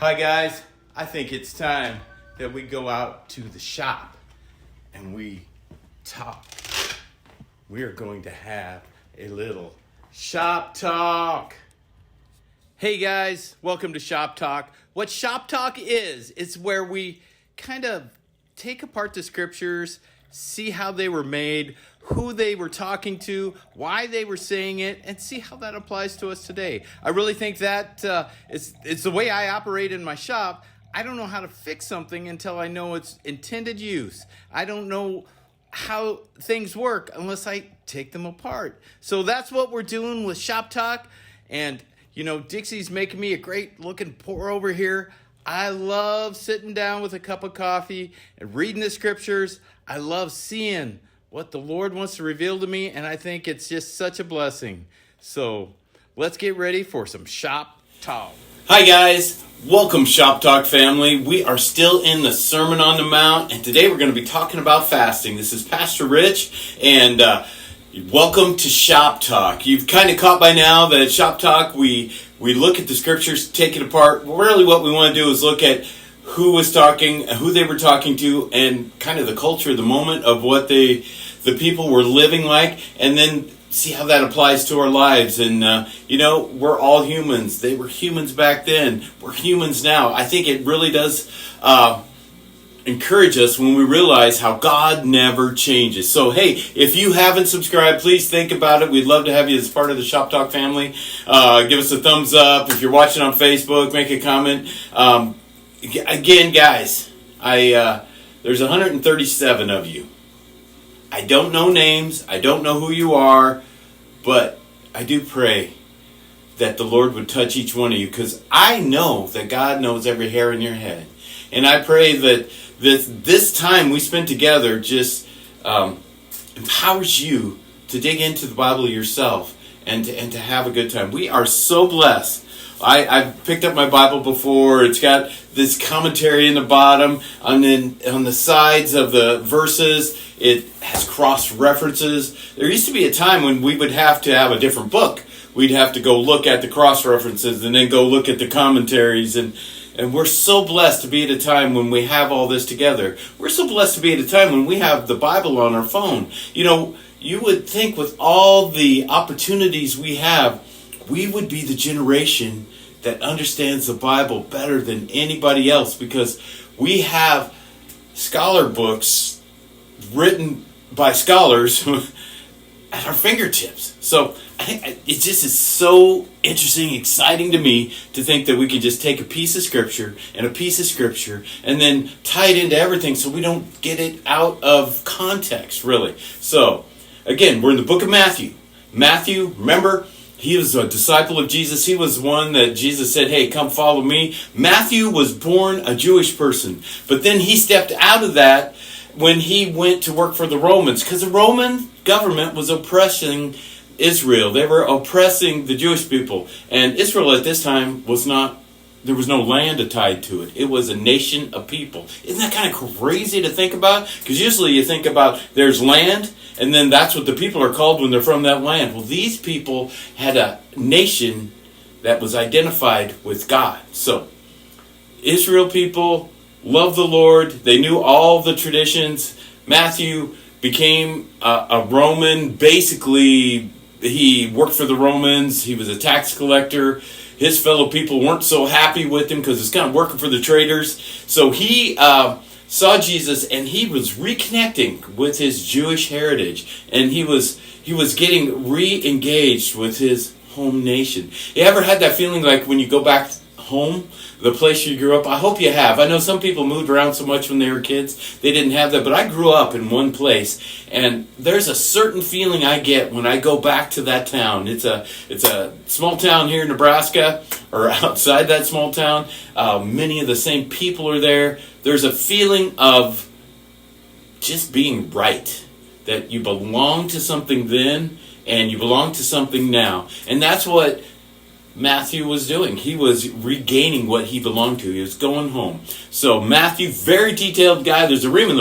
Hi guys, I think it's time that we go out to the shop and we talk. We are going to have a little shop talk. Hey guys, welcome to Shop Talk. What Shop Talk is, it's where we kind of take apart the scriptures, see how they were made, who they were talking to, why they were saying it, and see how that applies to us today. I really think that it's the way I operate in my shop. I don't know how to fix something until I know its intended use. I don't know how things work unless I take them apart. So that's what we're doing with Shop Talk. And, you know, Dixie's making me a great looking pour over here. I love sitting down with a cup of coffee and reading the scriptures. I love seeing what the Lord wants to reveal to me, and I think it's just such a blessing. So let's get ready for some Shop Talk. Hi guys, welcome Shop Talk family. We are still in the Sermon on the Mount, and today we're going to be talking about fasting. This is Pastor Rich, and welcome to Shop Talk. You've kind of caught by now that at Shop Talk we look at the scriptures, take it apart. Really what we want to do is look at who was talking, who they were talking to, and kind of the culture, the moment of what the people were living like, and then see how that applies to our lives. And, we're all humans. They were humans back then. We're humans now. I think it really does encourage us when we realize how God never changes. So, hey, if you haven't subscribed, please think about it. We'd love to have you as part of the Shop Talk family. Give us a thumbs up. If you're watching on Facebook, make a comment. Again, guys, there's 137 of you. I don't know names. I don't know who you are. But I do pray that the Lord would touch each one of you, because I know that God knows every hair in your head. And I pray that this time we spent together just empowers you to dig into the Bible yourself and to have a good time. We are so blessed. I've picked up my Bible before. It's got this commentary in the bottom, and then on the sides of the verses, it has cross references. There used to be a time when we would have to have a different book. We'd have to go look at the cross references and then go look at the commentaries. And we're so blessed to be at a time when we have all this together. We're so blessed to be at a time when we have the Bible on our phone. You know, you would think with all the opportunities we have, we would be the generation that understands the Bible better than anybody else, because we have scholar books written by scholars at our fingertips. So I think it just is so interesting, exciting to me to think that we can just take a piece of scripture and a piece of scripture and then tie it into everything so we don't get it out of context, really. So, again, we're in the book of Matthew. Matthew, remember, he was a disciple of Jesus. He was one that Jesus said, hey, come follow me. Matthew was born a Jewish person, but then he stepped out of that when he went to work for the Romans, because the Roman government was oppressing Israel. They were oppressing the Jewish people. And Israel at this time there was no land tied to it. It was a nation of people. Isn't that kind of crazy to think about? Because usually you think about there's land, and then that's what the people are called when they're from that land. Well, these people had a nation that was identified with God. So, Israel people loved the Lord. They knew all the traditions. Matthew became a Roman. Basically, he worked for the Romans. He was a tax collector. His fellow people weren't so happy with him because it's kind of working for the traders. So he saw Jesus, and he was reconnecting with his Jewish heritage, and he was getting re-engaged with his home nation. You ever had that feeling like when you go back home, the place you grew up? I hope you have. I know some people moved around so much when they were kids, they didn't have that, but I grew up in one place, and there's a certain feeling I get when I go back to that town. It's a small town here in Nebraska, or outside that small town. Many of the same people are there. There's a feeling of just being right, that you belong to something then, and you belong to something now. And that's what Matthew was doing. He was regaining what he belonged to. He was going home. So Matthew, very detailed guy. There's a reason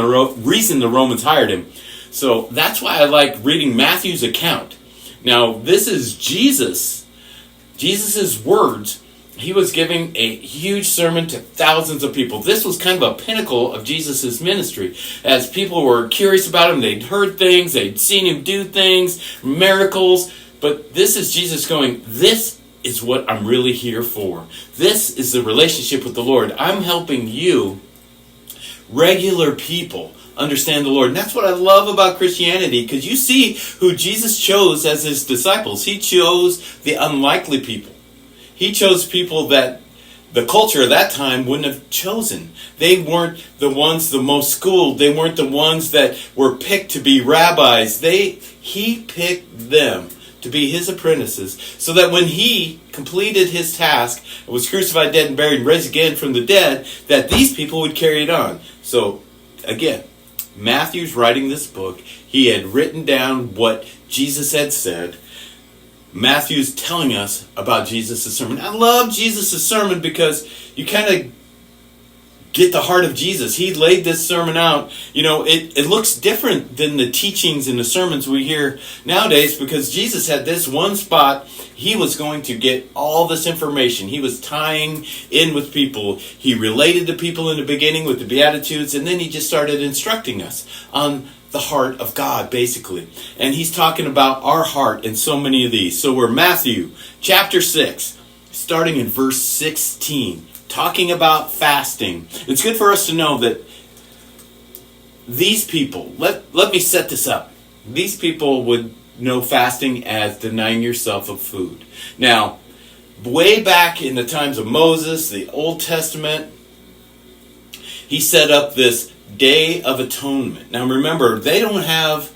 the Romans hired him. So that's why I like reading Matthew's account. Now, this is Jesus' words, he was giving a huge sermon to thousands of people. This was kind of a pinnacle of Jesus' ministry. As people were curious about him, they'd heard things, they'd seen him do things, miracles. But this is Jesus going, this is what I'm really here for. This is the relationship with the Lord. I'm helping you, regular people, understand the Lord. And that's what I love about Christianity, because you see who Jesus chose as his disciples. He chose the unlikely people. He chose people that the culture of that time wouldn't have chosen. They weren't the ones the most schooled. They weren't the ones that were picked to be rabbis. He picked them to be his apprentices, so that when he completed his task, was crucified, dead, and buried, and raised again from the dead, that these people would carry it on. So, again, Matthew's writing this book. He had written down what Jesus had said. Matthew's telling us about Jesus' sermon. I love Jesus' sermon because you kind of get the heart of Jesus. He laid this sermon out. You know, it looks different than the teachings and the sermons we hear nowadays, because Jesus had this one spot. He was going to get all this information. He was tying in with people. He related to people in the beginning with the Beatitudes, and then he just started instructing us on the heart of God, basically. And he's talking about our heart in so many of these. So we're Matthew chapter 6, starting in verse 16, talking about fasting. It's good for us to know that these people, let me set this up. These people would know fasting as denying yourself of food. Now, way back in the times of Moses, the Old Testament, he set up this Day of Atonement. Now remember, they don't have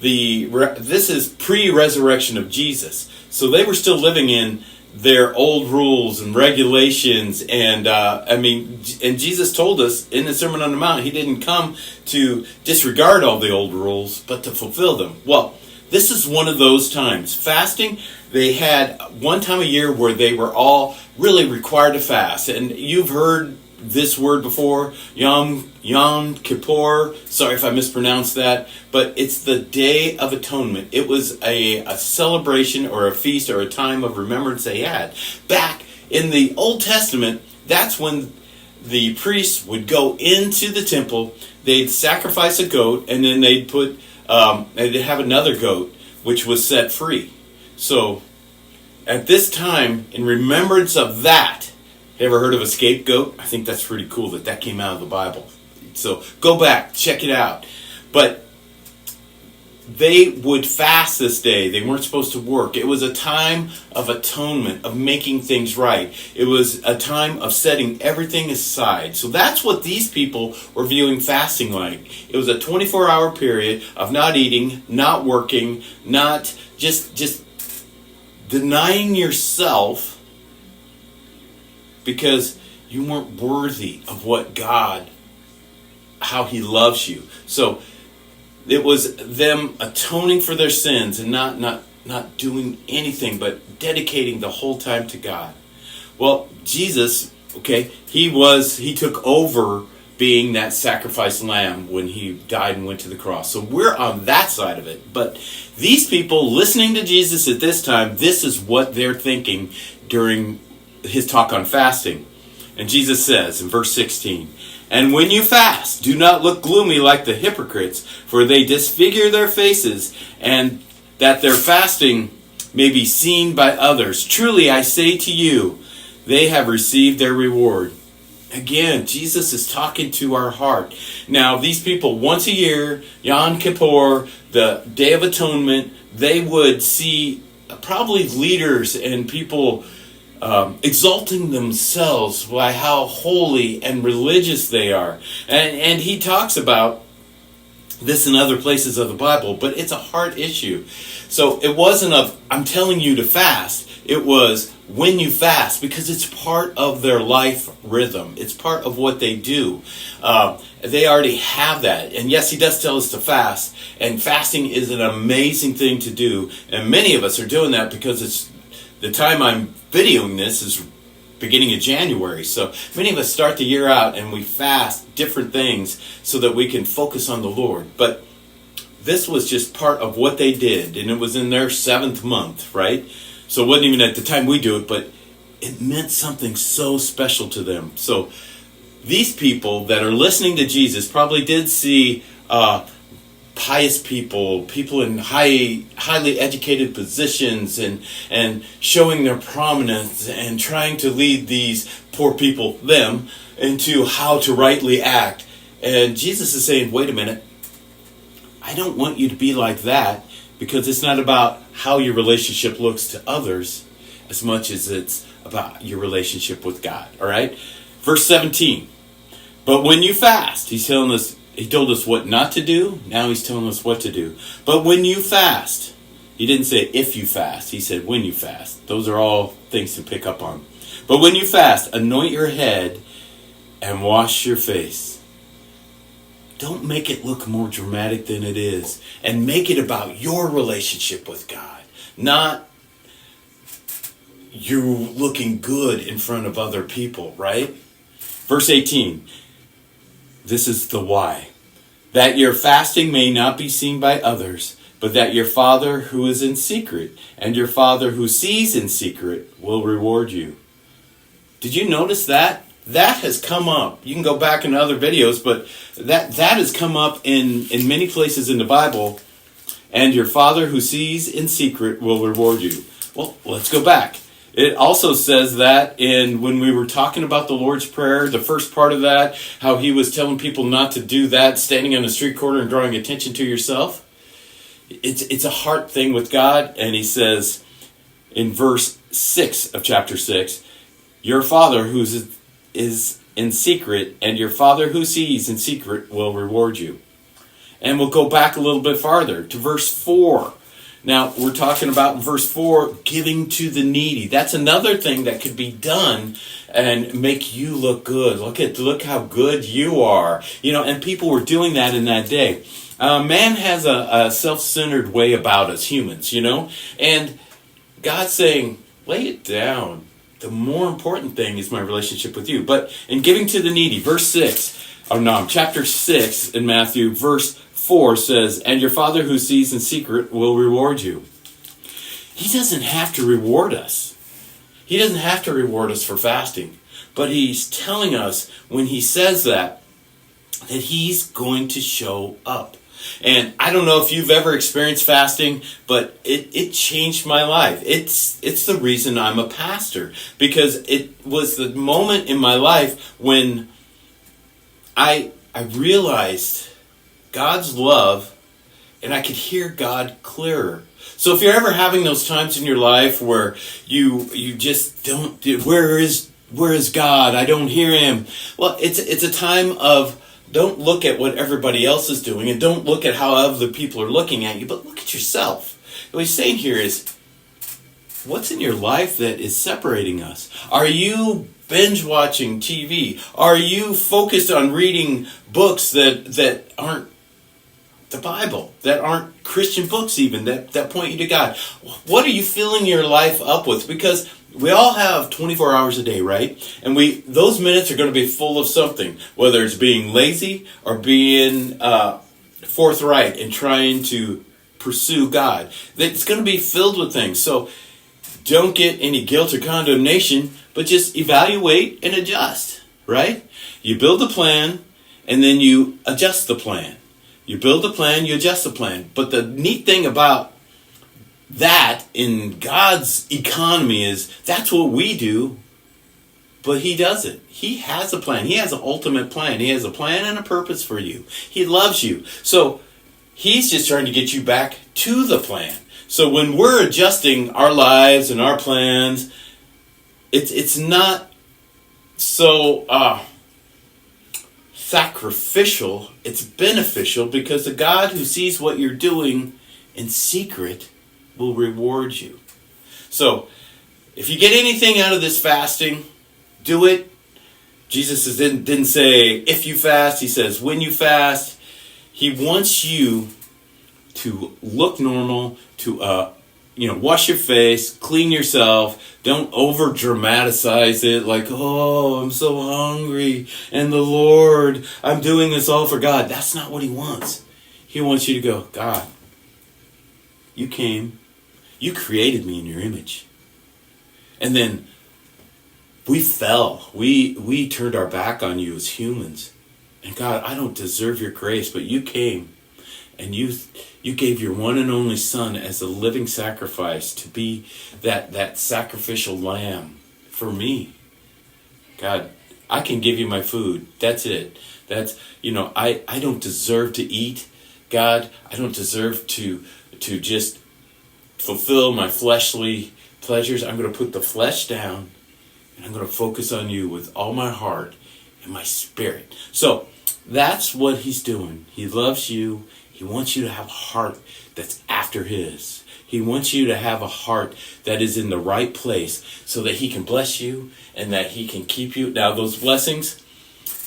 this is pre-resurrection of Jesus. So they were still living in their old rules and regulations. And and Jesus told us in the Sermon on the Mount, he didn't come to disregard all the old rules, but to fulfill them. Well, this is one of those times. Fasting, they had one time a year where they were all really required to fast. And you've heard this word before, Yom Kippur. Sorry if I mispronounced that, but it's the Day of Atonement. It was a celebration or a feast or a time of remembrance they had. Back in the Old Testament, that's when the priests would go into the temple, they'd sacrifice a goat, and then they'd have another goat, which was set free. So, at this time, in remembrance of that, ever heard of a scapegoat? I think that's pretty cool that came out of the Bible. So go back, check it out. But they would fast this day. They weren't supposed to work. It was a time of atonement, of making things right. It was a time of setting everything aside. So that's what these people were viewing fasting like. It was a 24-hour period of not eating, not working, not just denying yourself, because you weren't worthy of what God, how he loves you. So it was them atoning for their sins and not doing anything but dedicating the whole time to God. Well, Jesus, he took over being that sacrificed lamb when he died and went to the cross. So we're on that side of it. But these people listening to Jesus at this time, this is what they're thinking during his talk on fasting. And Jesus says in verse 16, "And when you fast, do not look gloomy like the hypocrites, for they disfigure their faces, and that their fasting may be seen by others. Truly I say to you, they have received their reward." Again, Jesus is talking to our heart. Now, these people, once a year, Yom Kippur, the Day of Atonement, they would see probably leaders and people exalting themselves by how holy and religious they are. And he talks about this in other places of the Bible, but it's a heart issue. So it wasn't I'm telling you to fast. It was when you fast, because it's part of their life rhythm. It's part of what they do. They already have that. And yes, he does tell us to fast. And fasting is an amazing thing to do. And many of us are doing that because it's the time I'm videoing this is beginning of January. So many of us start the year out and we fast different things so that we can focus on the Lord. But this was just part of what they did. And it was in their 7th month, right? So it wasn't even at the time we do it, but it meant something so special to them. So these people that are listening to Jesus probably did see pious people in highly educated positions, and showing their prominence and trying to lead these poor people, them, into how to rightly act. And Jesus is saying, wait a minute, I don't want you to be like that, because it's not about how your relationship looks to others as much as it's about your relationship with God. All right? Verse 17. But when you fast, he told us what not to do. Now he's telling us what to do. But when you fast, he didn't say if you fast. He said when you fast. Those are all things to pick up on. But when you fast, anoint your head and wash your face. Don't make it look more dramatic than it is. And make it about your relationship with God. Not you looking good in front of other people, right? Verse 18. This is the why. That your fasting may not be seen by others, but that your Father who is in secret, and your Father who sees in secret, will reward you. Did you notice that? That has come up. You can go back in other videos, but that has come up in many places in the Bible. And your Father who sees in secret will reward you. Well, let's go back. It also says that when we were talking about the Lord's Prayer, the first part of that, how he was telling people not to do that, standing on the street corner and drawing attention to yourself. It's a heart thing with God. And he says in verse 6 of chapter 6, your Father who is in secret, and your Father who sees in secret will reward you. And we'll go back a little bit farther to verse 4. Now, we're talking about in verse 4, giving to the needy. That's another thing that could be done and make you look good. Look how good you are. And people were doing that in that day. Man has a self-centered way about us, humans, And God's saying, lay it down. The more important thing is my relationship with you. But in giving to the needy, chapter 6 in Matthew, verse 4 says, and your Father who sees in secret will reward you. He doesn't have to reward us. He doesn't have to reward us for fasting. But he's telling us when he says that he's going to show up. And I don't know if you've ever experienced fasting, but it changed my life. It's the reason I'm a pastor. Because it was the moment in my life when I realized God's love, and I could hear God clearer. So if you're ever having those times in your life where you just don't, where is God? I don't hear him. Well, it's a time of, don't look at what everybody else is doing, and don't look at how other people are looking at you, but look at yourself. What he's saying here is, what's in your life that is separating us? Are you binge watching TV? Are you focused on reading books that aren't the Bible, that aren't Christian books even, that point you to God? What are you filling your life up with? Because we all have 24 hours a day, right? And those minutes are going to be full of something, whether it's being lazy or being forthright and trying to pursue God. It's going to be filled with things. So don't get any guilt or condemnation, but just evaluate and adjust, right? You build a plan, and then you adjust the plan. You build a plan, you adjust the plan. But the neat thing about that in God's economy is that's what we do, but he doesn't. He has a plan. He has an ultimate plan. He has a plan and a purpose for you. He loves you. So he's just trying to get you back to the plan. So when we're adjusting our lives and our plans, it's not so sacrificial. It's beneficial, because the God who sees what you're doing in secret will reward you. So if you get anything out of this fasting, do it. Jesus didn't say if you fast. He says when you fast. He wants you to look normal, to wash your face, clean yourself. Don't over dramatize it like, oh, I'm so hungry, and the Lord, I'm doing this all for God. That's not what he wants. He wants you to go, God, you came, you created me in your image. And then we fell. We turned our back on you as humans. And God, I don't deserve your grace, but you came and you gave your one and only Son as a living sacrifice to be that sacrificial lamb for me. God, I can give you my food. That's it. That's, I don't deserve to eat. God, I don't deserve to just fulfill my fleshly pleasures. I'm going to put the flesh down and I'm going to focus on you with all my heart and my spirit. So that's what he's doing. He loves you. He wants you to have a heart that's after his. He wants you to have a heart that is in the right place so that he can bless you and that he can keep you. Now, those blessings,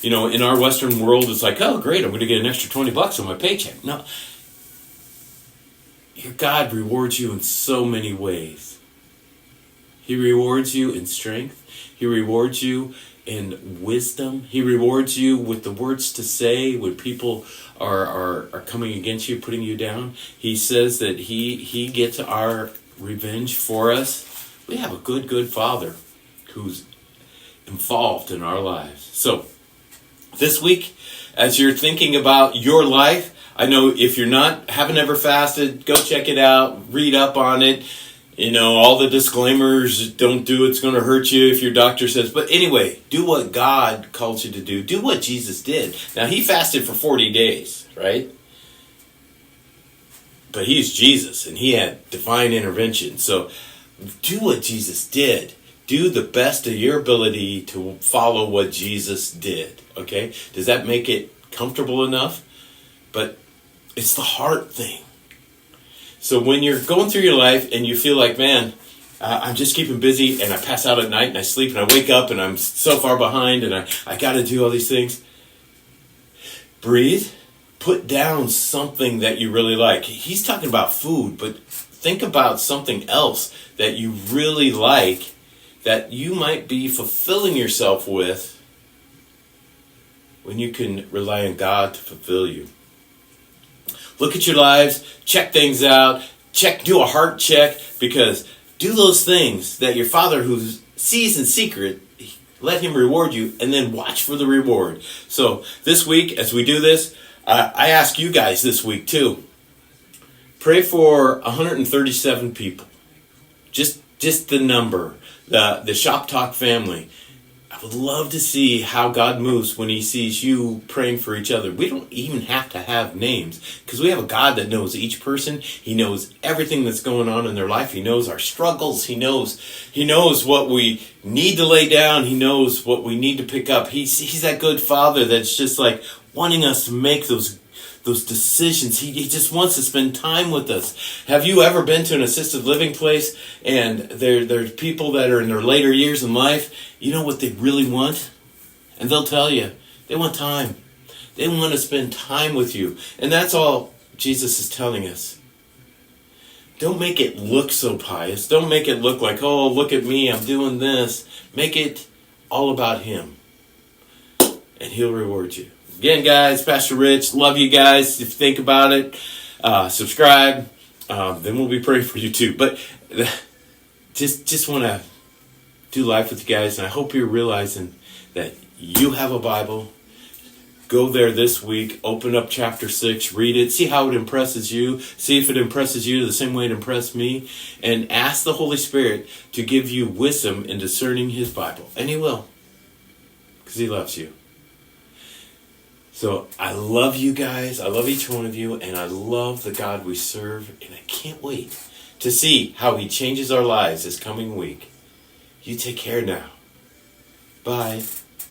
in our Western world, it's like, oh, great, I'm going to get an extra $20 on my paycheck. No. Your God rewards you in so many ways. He rewards you in strength. He rewards you in wisdom. He rewards you with the words to say when people are coming against you, putting you down. He says that he gets our revenge for us. We have a good Father who's involved in our lives. So this week, as you're thinking about your life, I know if you're haven't ever fasted, go check it out, read up on it. All the disclaimers, don't do it's going to hurt you if your doctor says. But anyway, do what God calls you to do. Do what Jesus did. Now, he fasted for 40 days, right? But he's Jesus, and he had divine intervention. So do what Jesus did. Do the best of your ability to follow what Jesus did, okay? Does that make it comfortable enough? But it's the heart thing. So when you're going through your life and you feel like, man, I'm just keeping busy and I pass out at night and I sleep and I wake up and I'm so far behind and I got to do all these things. Breathe. Put down something that you really like. He's talking about food, but think about something else that you really like that you might be fulfilling yourself with when you can rely on God to fulfill you. Look at your lives, check things out, do a heart check, because do those things that your Father who sees in secret, let him reward you, and then watch for the reward. So this week, as we do this, I ask you guys this week too, pray for 137 people. Just the number, the Shop Talk family. I would love to see how God moves when he sees you praying for each other. We don't even have to have names because we have a God that knows each person. He knows everything that's going on in their life. He knows our struggles. He knows what we need to lay down. He knows what we need to pick up. He's that good Father that's just like wanting us to make those decisions. He just wants to spend time with us. Have you ever been to an assisted living place and there's people that are in their later years in life? You know what they really want? And they'll tell you. They want time. They want to spend time with you. And that's all Jesus is telling us. Don't make it look so pious. Don't make it look like, oh, look at me, I'm doing this. Make it all about him. And he'll reward you. Again, guys, Pastor Rich, love you guys. If you think about it, subscribe. Then we'll be praying for you too. But just want to do life with you guys. And I hope you're realizing that you have a Bible. Go there this week. Open up chapter 6. Read it. See how it impresses you. See if it impresses you the same way it impressed me. And ask the Holy Spirit to give you wisdom in discerning his Bible. And he will. Because he loves you. So I love you guys. I love each one of you. And I love the God we serve. And I can't wait to see how he changes our lives this coming week. You take care now. Bye.